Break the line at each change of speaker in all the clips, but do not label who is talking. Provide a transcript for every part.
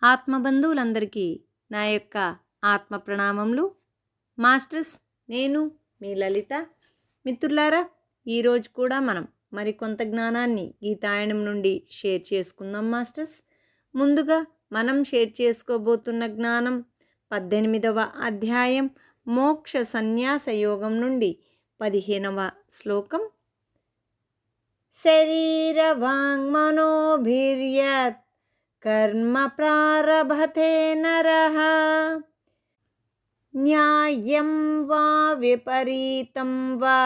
ఆత్మబంధువులందరికీ నా యొక్క ఆత్మ ప్రణామములు. మాస్టర్స్, నేను మీ లలిత. మిత్రులారా, ఈరోజు కూడా మనం మరికొంత జ్ఞానాన్ని గీతాయనం నుండి షేర్ చేసుకుందాం మాస్టర్స్. ముందుగా మనం షేర్ చేసుకోబోతున్న జ్ఞానం 18వ అధ్యాయం మోక్ష సన్యాస యోగం నుండి 15వ శ్లోకం. శరీర వాంగ్మనోభిర్యత్ కర్మ ప్రారభతే నరః న్యాయం వా విపరీతం వా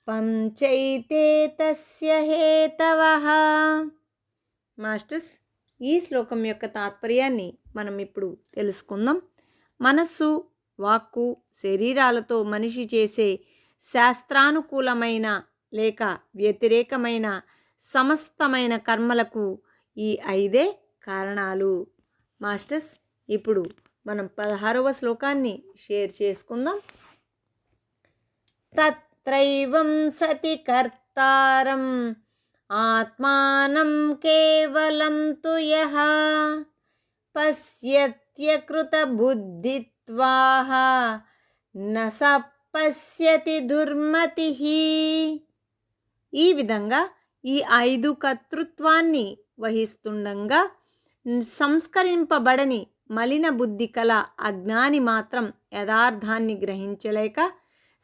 పంచైతే తస్య హేతవః. మాస్టర్స్, ఈ శ్లోకం యొక్క తాత్పర్యాన్ని మనం ఇప్పుడు తెలుసుకుందాం. మనస్సు, వాక్కు, శరీరాలతో మనిషి చేసే శాస్త్రానుకూలమైన లేక వ్యతిరేకమైన సమస్తమైన కర్మలకు ఈ 5 కారణాలు. మాస్టర్స్, ఇప్పుడు మనం 16వ శ్లోకాన్ని షేర్ చేసుకుందాం. తత్రైవం సతి కర్తారం ఆత్మానం కేవలం తు యః పశ్యత్యకృత బుద్ధిత్వాః న స పశ్యతి దుర్మతిః. ఈ విధంగా ఈ 5 కర్తృత్వాన్ని వహిస్తుండగా సంస్కరింపబడని మలిన బుద్ధి కల అజ్ఞాని మాత్రం యథార్థాన్ని గ్రహించలేక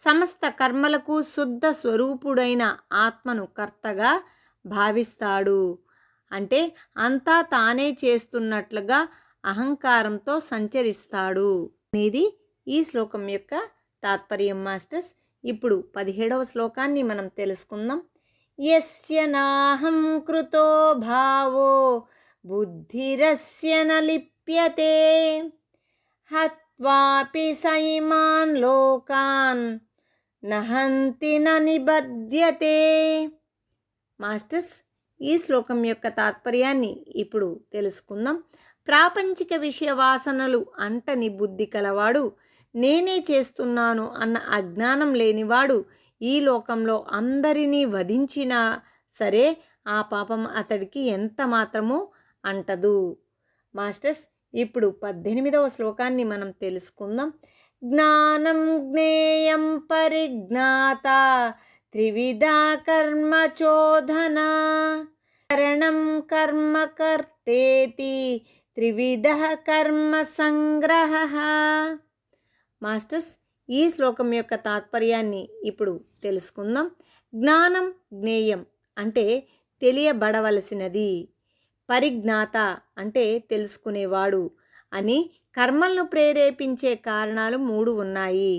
సమస్త కర్మలకు శుద్ధ స్వరూపుడైన ఆత్మను కర్తగా భావిస్తాడు. అంటే అంతా తానే చేస్తున్నట్లుగా అహంకారంతో సంచరిస్తాడు అనేది ఈ శ్లోకం యొక్క తాత్పర్యం. మాస్టర్స్, ఇప్పుడు 17వ శ్లోకాన్ని మనం తెలుసుకుందాం. యస్య నాహం కృతో భావో బుద్ధిరస్య న లిప్యతే హత్వాపి సైమాన్ లోకాన్ నహంతి న నిబధ్యతే. మాస్టర్స్, ఈ శ్లోకం యొక్క తాత్పర్యాన్ని ఇప్పుడు తెలుసుకుందాం. ప్రాపంచిక విషయ వాసనలు అంటని బుద్ధి కలవాడు, నేనే చేస్తున్నాను అన్న అజ్ఞానం లేనివాడు ఈ లోకంలో అందరినీ వధించినా సరే ఆ పాపం అతడికి ఎంత మాత్రమూ అంటదు. మాస్టర్స్, ఇప్పుడు 18వ శ్లోకాన్ని మనం తెలుసుకుందాం. జ్ఞానం జ్ఞేయం పరిజ్ఞాత త్రివిధా కర్మ చోదన కరణం కర్మ కర్తేతి త్రివిధ కర్మ సంగ్రహ. మాస్టర్స్, ఈ శ్లోకం యొక్క తాత్పర్యాన్ని ఇప్పుడు తెలుసుకుందాం. జ్ఞానం జ్ఞేయం అంటే తెలియబడవలసినది, పరిజ్ఞాత అంటే తెలుసుకునేవాడు అని కర్మలను ప్రేరేపించే కారణాలు 3 ఉన్నాయి.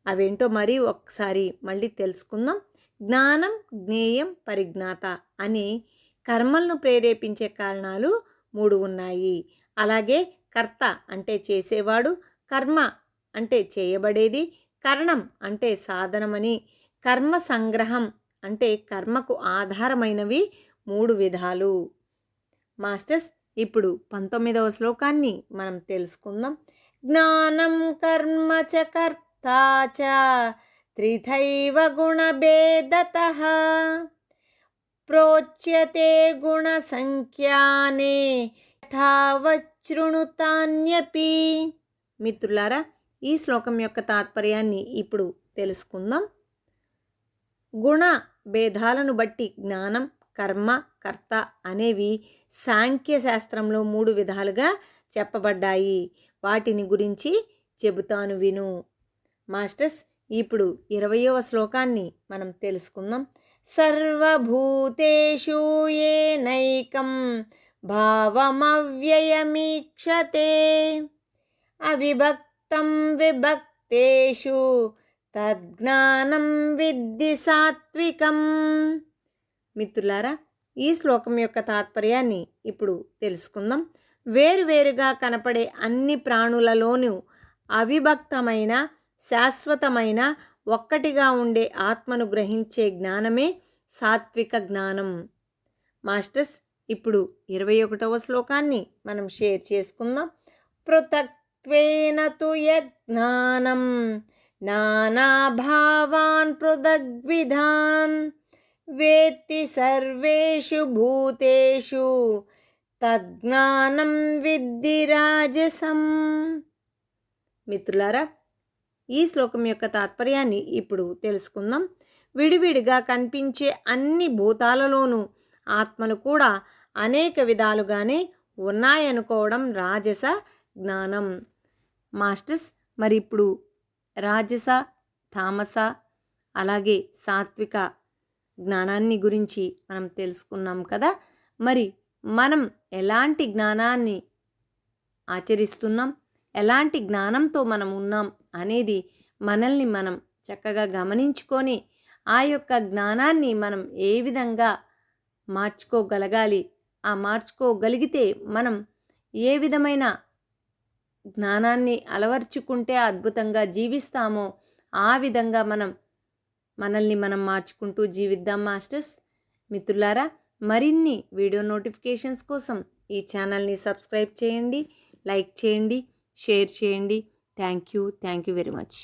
అవేంటో మరి ఒకసారి మళ్ళీ తెలుసుకుందాం. జ్ఞానం జ్ఞేయం పరిజ్ఞాత అని కర్మలను ప్రేరేపించే కారణాలు 3 ఉన్నాయి. అలాగే కర్త అంటే చేసేవాడు, కర్మ అంటే చేయబడేది, కరణం అంటే సాధనమని, కర్మ సంగ్రహం అంటే కర్మకు ఆధారమైనవి 3 విధాలు. మాస్టర్స్, ఇప్పుడు 19వ శ్లోకాన్ని మనం తెలుసుకుందాం. జ్ఞానం కర్మ చ కర్తా చ త్రిథైవ గుణభేదతః ప్రోచ్యతే గుణ సంఖ్యానే యథావచ్ఛృణుతాన్యపి. మిత్రులారా, ఈ శ్లోకం యొక్క తాత్పర్యాన్ని ఇప్పుడు తెలుసుకుందాం. గుణ భేదాలను బట్టి జ్ఞానం, కర్మ, కర్త అనేవి సాంఖ్య శాస్త్రంలో 3 విధాలుగా చెప్పబడ్డాయి. వాటిని గురించి చెబుతాను విను. మాస్టర్స్, ఇప్పుడు 20వ శ్లోకాన్ని మనం తెలుసుకుందాం. సర్వభూతేషు ఏనైకం భావమవ్యయమీక్షతే అవిభక్తం విభక్తేషు తజ్ఞానం విద్ధి సాత్వికం. మిత్రులారా, ఈ శ్లోకం యొక్క తాత్పర్యాన్ని ఇప్పుడు తెలుసుకుందాం. వేరువేరుగా కనపడే అన్ని ప్రాణులలోనూ అవిభక్తమైన శాశ్వతమైన ఒక్కటిగా ఉండే ఆత్మను గ్రహించే జ్ఞానమే సాత్విక జ్ఞానం. మాస్టర్స్, ఇప్పుడు 21వ శ్లోకాన్ని మనం షేర్ చేసుకుందాం. పృథక్త్వేన తు యజ్ఞానం నానాభావాన్ పృథగ్విధాన్ వేత్తి సర్వేషు భూతేషు తజ్ఞానం విద్ధి రాజసం. మిత్రులారా, ఈ శ్లోకం యొక్క తాత్పర్యాన్ని ఇప్పుడు తెలుసుకుందాం. విడివిడిగా కనిపించే అన్ని భూతాలలోనూ ఆత్మలు కూడా అనేక విధాలుగానే ఉన్నాయనుకోవడం రాజస జ్ఞానం. మాస్టర్స్, మరి ఇప్పుడు రాజస, తామస, అలాగే సాత్విక జ్ఞానాన్ని గురించి మనం తెలుసుకున్నాం కదా. మరి మనం ఎలాంటి జ్ఞానాన్ని ఆచరిస్తున్నాం, ఎలాంటి జ్ఞానంతో మనం ఉన్నాం అనేది మనల్ని మనం చక్కగా గమనించుకొని ఆ యొక్క జ్ఞానాన్ని మనం ఏ విధంగా మార్చుకోగలగాలి, ఆ మార్చుకోగలిగితే మనం ఏ విధమైన జ్ఞానాన్ని అలవర్చుకుంటే అద్భుతంగా జీవిస్తామో ఆ విధంగా మనల్ని మనం మార్చుకుంటూ జీవిద్దాం మాస్టర్స్. మిత్రులారా, మరిన్ని వీడియో నోటిఫికేషన్స్ కోసం ఈ ఛానల్ని సబ్స్క్రైబ్ చేయండి, లైక్ చేయండి, షేర్ చేయండి. Thank you very much.